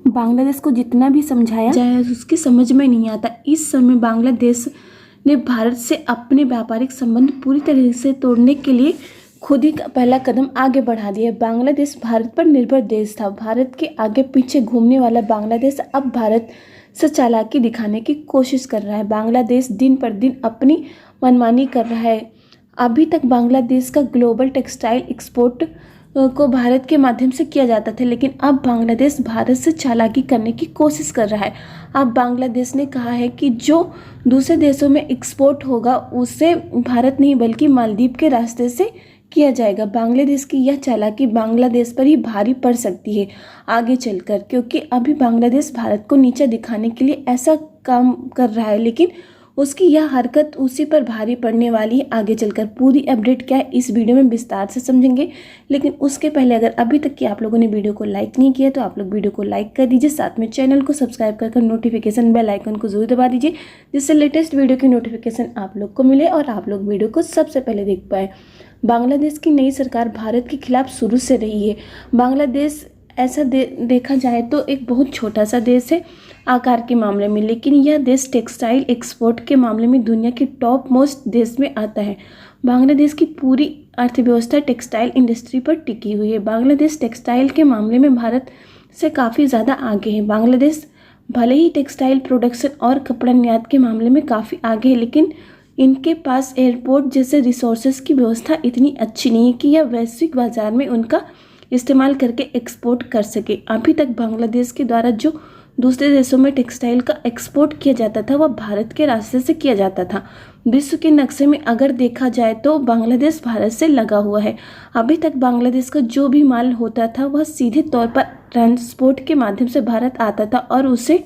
बांग्लादेश को जितना भी समझाया जाए उसकी समझ में नहीं आता। इस समय बांग्लादेश ने भारत से अपने व्यापारिक संबंध पूरी तरह से तोड़ने के लिए खुद ही पहला कदम आगे बढ़ा दिया। बांग्लादेश भारत पर निर्भर देश था। भारत के आगे पीछे घूमने वाला बांग्लादेश अब भारत से चालाकी दिखाने की कोशिश कर रहा है। बांग्लादेश दिन पर दिन अपनी मनमानी कर रहा है। अभी तक बांग्लादेश का ग्लोबल टेक्सटाइल एक्सपोर्ट को भारत के माध्यम से किया जाता था, लेकिन अब बांग्लादेश भारत से चालाकी करने की कोशिश कर रहा है। अब बांग्लादेश ने कहा है कि जो दूसरे देशों में एक्सपोर्ट होगा उसे भारत नहीं बल्कि मालदीव के रास्ते से किया जाएगा। बांग्लादेश की यह चालाकी बांग्लादेश पर ही भारी पड़ सकती है आगे चलकर, क्योंकि अभी बांग्लादेश भारत को नीचा दिखाने के लिए ऐसा काम कर रहा है, लेकिन उसकी यह हरकत उसी पर भारी पड़ने वाली है आगे चलकर। पूरी अपडेट क्या है इस वीडियो में विस्तार से समझेंगे, लेकिन उसके पहले अगर अभी तक कि आप लोगों ने वीडियो को लाइक नहीं किया तो आप लोग वीडियो को लाइक कर दीजिए, साथ में चैनल को सब्सक्राइब कर नोटिफिकेशन बेल आइकन को जरूर दबा दीजिए, जिससे लेटेस्ट वीडियो की नोटिफिकेशन आप लोग को मिले और आप लोग वीडियो को सबसे पहले देख पाए। बांग्लादेश की नई सरकार भारत के खिलाफ शुरू से रही है। बांग्लादेश ऐसा देखा जाए तो एक बहुत छोटा सा देश है आकार के मामले में, लेकिन यह देश टेक्सटाइल एक्सपोर्ट के मामले में दुनिया के टॉप मोस्ट देश में आता है। बांग्लादेश की पूरी अर्थव्यवस्था टेक्सटाइल इंडस्ट्री पर टिकी हुई है। बांग्लादेश टेक्सटाइल के मामले में भारत से काफ़ी ज़्यादा आगे है। बांग्लादेश भले ही टेक्सटाइल प्रोडक्शन और कपड़ा निर्यात के मामले में काफ़ी आगे है, लेकिन इनके पास एयरपोर्ट जैसे रिसोर्सेज की व्यवस्था इतनी अच्छी नहीं है कि यह वैश्विक बाजार में उनका इस्तेमाल करके एक्सपोर्ट कर सके। अभी तक बांग्लादेश के द्वारा जो दूसरे देशों में टेक्सटाइल का एक्सपोर्ट किया जाता था वह भारत के रास्ते से किया जाता था। विश्व के नक्शे में अगर देखा जाए तो बांग्लादेश भारत से लगा हुआ है। अभी तक बांग्लादेश का जो भी माल होता था वह सीधे तौर पर ट्रांसपोर्ट के माध्यम से भारत आता था और उसे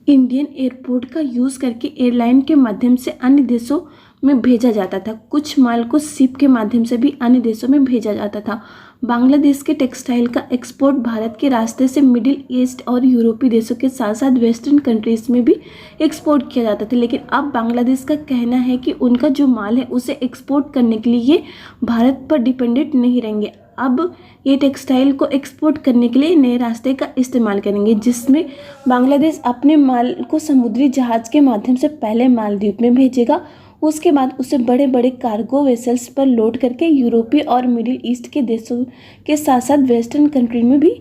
इंडियन एयरपोर्ट का यूज़ करके एयरलाइन के माध्यम से अन्य देशों में भेजा जाता था। कुछ माल को शिप के माध्यम से भी अन्य देशों में भेजा जाता था। बांग्लादेश के टेक्सटाइल का एक्सपोर्ट भारत के रास्ते से मिडिल ईस्ट और यूरोपीय देशों के साथ साथ वेस्टर्न कंट्रीज में भी एक्सपोर्ट किया जाता था, लेकिन अब बांग्लादेश का कहना है कि उनका जो माल है उसे एक्सपोर्ट करने के लिए ये भारत पर डिपेंडेंट नहीं रहेंगे। अब ये टेक्सटाइल को एक्सपोर्ट करने के लिए नए रास्ते का इस्तेमाल करेंगे, जिसमें बांग्लादेश अपने माल को समुद्री जहाज़ के माध्यम से पहले मालदीव में भेजेगा, उसके बाद उसे बड़े बड़े कार्गो वेसल्स पर लोड करके यूरोपीय और मिडिल ईस्ट के देशों के साथ साथ वेस्टर्न कंट्री में भी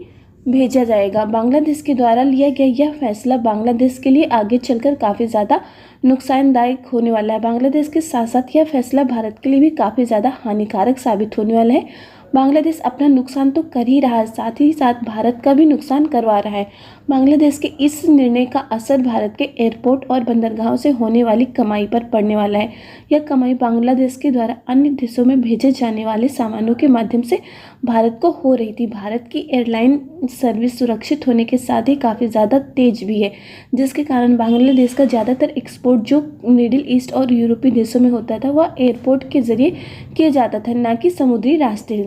भेजा जाएगा। बांग्लादेश के द्वारा लिया गया यह फैसला बांग्लादेश के लिए आगे चलकर काफ़ी ज़्यादा नुकसानदायक होने वाला है। बांग्लादेश के साथ साथ यह फैसला भारत के लिए भी काफ़ी ज़्यादा हानिकारक साबित होने वाला है। बांग्लादेश अपना नुकसान तो कर ही रहा है, साथ ही साथ भारत का भी नुकसान करवा रहा है। बांग्लादेश के इस निर्णय का असर भारत के एयरपोर्ट और बंदरगाहों से होने वाली कमाई पर पड़ने वाला है। यह कमाई बांग्लादेश के द्वारा अन्य देशों में भेजे जाने वाले सामानों के माध्यम से भारत को हो रही थी। भारत की एयरलाइन सर्विस सुरक्षित होने के साथ ही काफ़ी ज़्यादा तेज भी है, जिसके कारण बांग्लादेश का ज़्यादातर एक्सपोर्ट जो मिडिल ईस्ट और यूरोपीय देशों में होता था वह एयरपोर्ट के ज़रिए किया जाता था, न कि समुद्री रास्ते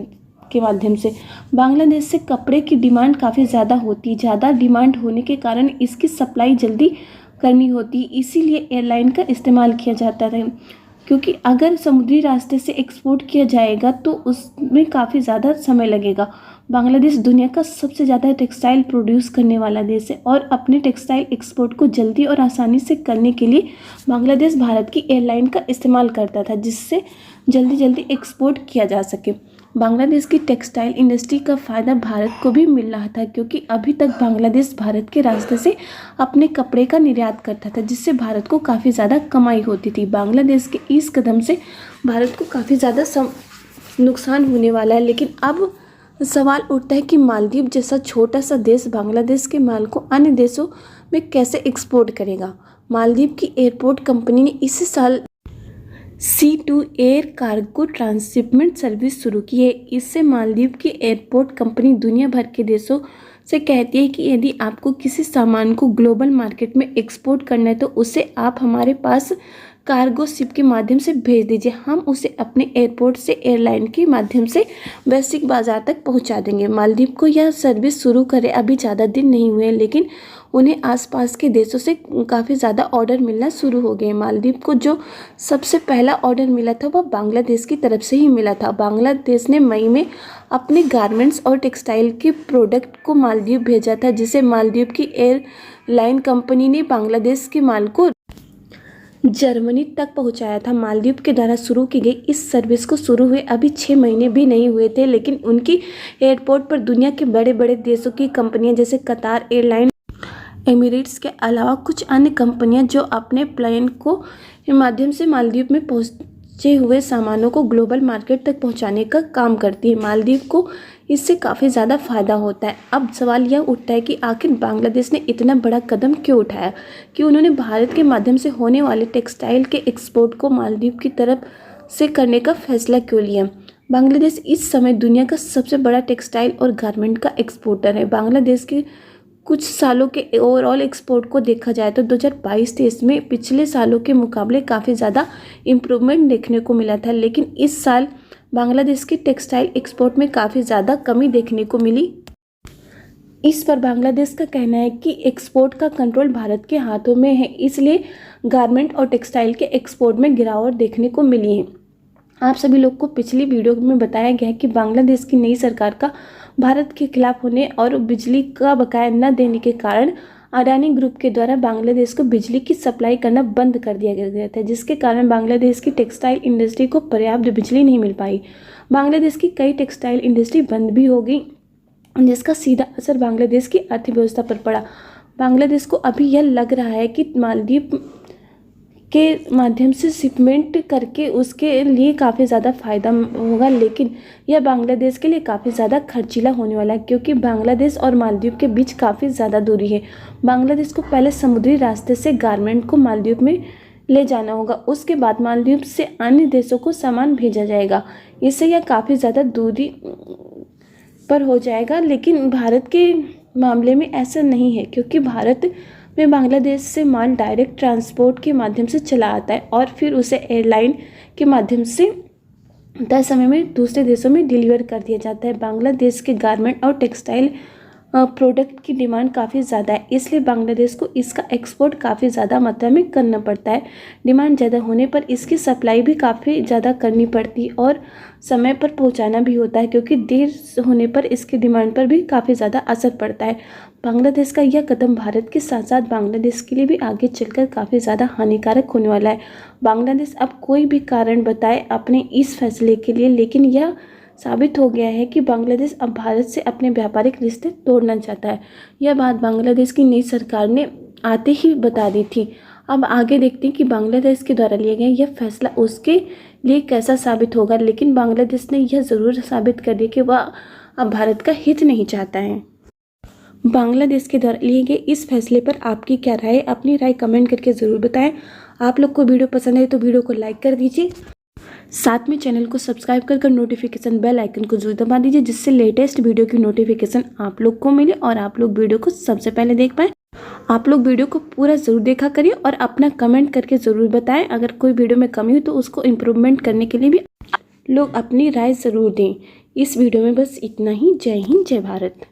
के माध्यम से। बांग्लादेश से कपड़े की डिमांड काफ़ी ज़्यादा होती है। ज़्यादा डिमांड होने के कारण इसकी सप्लाई जल्दी करनी होती है, इसीलिए एयरलाइन का इस्तेमाल किया जाता है, क्योंकि अगर समुद्री रास्ते से एक्सपोर्ट किया जाएगा तो उसमें काफ़ी ज़्यादा समय लगेगा। बांग्लादेश दुनिया का सबसे ज़्यादा टेक्सटाइल प्रोड्यूस करने वाला देश है और अपने टेक्सटाइल एक्सपोर्ट को जल्दी और आसानी से करने के लिए बांग्लादेश भारत की एयरलाइन का इस्तेमाल करता था, जिससे जल्दी जल्दी एक्सपोर्ट किया जा सके। बांग्लादेश की टेक्सटाइल इंडस्ट्री का फ़ायदा भारत को भी मिल रहा था, क्योंकि अभी तक बांग्लादेश भारत के रास्ते से अपने कपड़े का निर्यात करता था, जिससे भारत को काफ़ी ज़्यादा कमाई होती थी। बांग्लादेश के इस कदम से भारत को काफ़ी ज़्यादा नुकसान होने वाला है, लेकिन अब सवाल उठता है कि मालदीव जैसा छोटा सा देश बांग्लादेश के माल को अन्य देशों में कैसे एक्सपोर्ट करेगा। मालदीव की एयरपोर्ट कंपनी ने इसी साल C2 air cargo transshipment service शुरू की है। इससे मालदीव की एयरपोर्ट कंपनी दुनिया भर के देशों से कहती है कि यदि आपको किसी सामान को ग्लोबल मार्केट में एक्सपोर्ट करना है तो उसे आप हमारे पास कार्गो शिप के माध्यम से भेज दीजिए, हम उसे अपने एयरपोर्ट से एयरलाइन के माध्यम से वैश्विक बाजार तक पहुंचा देंगे। मालदीव को यह सर्विस शुरू करे अभी ज़्यादा दिन नहीं हुए, लेकिन उन्हें आसपास के देशों से काफ़ी ज़्यादा ऑर्डर मिलना शुरू हो गए। मालदीव को जो सबसे पहला ऑर्डर मिला था वह बांग्लादेश की तरफ से ही मिला था। बांग्लादेश ने मई में अपने गारमेंट्स और टेक्सटाइल के प्रोडक्ट को मालदीव भेजा था, जिसे मालदीव की एयरलाइन कंपनी ने बांग्लादेश के माल को जर्मनी तक पहुंचाया था। मालदीव के द्वारा शुरू की गई इस सर्विस को शुरू हुए अभी 6 महीने भी नहीं हुए थे, लेकिन उनकी एयरपोर्ट पर दुनिया के बड़े बड़े देशों की कंपनियां जैसे कतार एयरलाइन, एमिरेट्स के अलावा कुछ अन्य कंपनियां जो अपने प्लेन को माध्यम से मालदीव में पहुंचे हुए सामानों को ग्लोबल मार्केट तक पहुंचाने का काम करती है। मालदीव को इससे काफ़ी ज़्यादा फायदा होता है। अब सवाल यह उठता है कि आखिर बांग्लादेश ने इतना बड़ा कदम क्यों उठाया कि उन्होंने भारत के माध्यम से होने वाले टेक्सटाइल के एक्सपोर्ट को मालदीव की तरफ से करने का फैसला क्यों लिया। बांग्लादेश इस समय दुनिया का सबसे बड़ा टेक्सटाइल और गारमेंट का एक्सपोर्टर है। बांग्लादेश के कुछ सालों के ओवरऑल एक्सपोर्ट को देखा जाए तो 2022-23 में पिछले सालों के मुकाबले काफ़ी ज़्यादा इम्प्रूवमेंट देखने को मिला था, लेकिन इस साल बांग्लादेश की टेक्सटाइल एक्सपोर्ट में काफ़ी ज़्यादा कमी देखने को मिली। इस पर बांग्लादेश का कहना है कि एक्सपोर्ट का कंट्रोल भारत के हाथों में है, इसलिए गारमेंट और टेक्सटाइल के एक्सपोर्ट में गिरावट देखने को मिली है। आप सभी लोग को पिछली वीडियो में बताया गया है कि बांग्लादेश की नई सरकार का भारत के खिलाफ होने और बिजली का बकाया न देने के कारण अडानी ग्रुप के द्वारा बांग्लादेश को बिजली की सप्लाई करना बंद कर दिया गया था, जिसके कारण बांग्लादेश की टेक्सटाइल इंडस्ट्री को पर्याप्त बिजली नहीं मिल पाई। बांग्लादेश की कई टेक्सटाइल इंडस्ट्री बंद भी हो गई, जिसका सीधा असर बांग्लादेश की अर्थव्यवस्था पर पड़ा। बांग्लादेश को अभी यह लग रहा है कि मालदीव के माध्यम से शिपमेंट करके उसके लिए काफ़ी ज़्यादा फ़ायदा होगा, लेकिन यह बांग्लादेश के लिए काफ़ी ज़्यादा खर्चीला होने वाला है, क्योंकि बांग्लादेश और मालदीव के बीच काफ़ी ज़्यादा दूरी है। बांग्लादेश को पहले समुद्री रास्ते से गारमेंट को मालदीव में ले जाना होगा, उसके बाद मालदीव से अन्य देशों को सामान भेजा जाएगा। इससे यह काफ़ी ज़्यादा दूरी पर हो जाएगा, लेकिन भारत के मामले में ऐसा नहीं है, क्योंकि भारत में बांग्लादेश से माल डायरेक्ट ट्रांसपोर्ट के माध्यम से चला आता है और फिर उसे एयरलाइन के माध्यम से तय समय में दूसरे देशों में डिलीवर कर दिया जाता है। बांग्लादेश के गारमेंट और टेक्सटाइल प्रोडक्ट की डिमांड काफ़ी ज़्यादा है, इसलिए बांग्लादेश को इसका एक्सपोर्ट काफ़ी ज़्यादा मात्रा में करना पड़ता है। डिमांड ज़्यादा होने पर इसकी सप्लाई भी काफ़ी ज़्यादा करनी पड़ती है और समय पर पहुंचाना भी होता है, क्योंकि देर होने पर इसकी डिमांड पर भी काफ़ी ज़्यादा असर पड़ता है। बांग्लादेश का यह कदम भारत के साथ साथ बांग्लादेश के लिए भी आगे चलकर काफ़ी ज़्यादा हानिकारक होने वाला है। बांग्लादेश अब कोई भी कारण बताए अपने इस फैसले के लिए, लेकिन यह साबित हो गया है कि बांग्लादेश अब भारत से अपने व्यापारिक रिश्ते तोड़ना चाहता है। यह बात बांग्लादेश की नई सरकार ने आते ही बता दी थी। अब आगे देखते हैं कि बांग्लादेश के द्वारा लिया गया यह फैसला उसके लिए कैसा साबित होगा, लेकिन बांग्लादेश ने यह ज़रूर साबित कर दिया कि वह अब भारत का हित नहीं चाहता है। बांग्लादेश के द्वारा लिए गए इस फैसले पर आपकी क्या राय है? अपनी राय कमेंट करके ज़रूर बताएं। आप लोग को वीडियो पसंद है तो वीडियो को लाइक कर दीजिए, साथ में चैनल को सब्सक्राइब कर नोटिफिकेशन बेल आइकन को जरूर दबा दीजिए, जिससे लेटेस्ट वीडियो की नोटिफिकेशन आप लोग को मिले और आप लोग वीडियो को सबसे पहले देख पाएँ। आप लोग वीडियो को पूरा ज़रूर देखा करिए और अपना कमेंट करके ज़रूर बताएं। अगर कोई वीडियो में कमी हो तो उसको इम्प्रूवमेंट करने के लिए भी लोग अपनी राय ज़रूर दें। इस वीडियो में बस इतना ही। जय हिंद, जय भारत।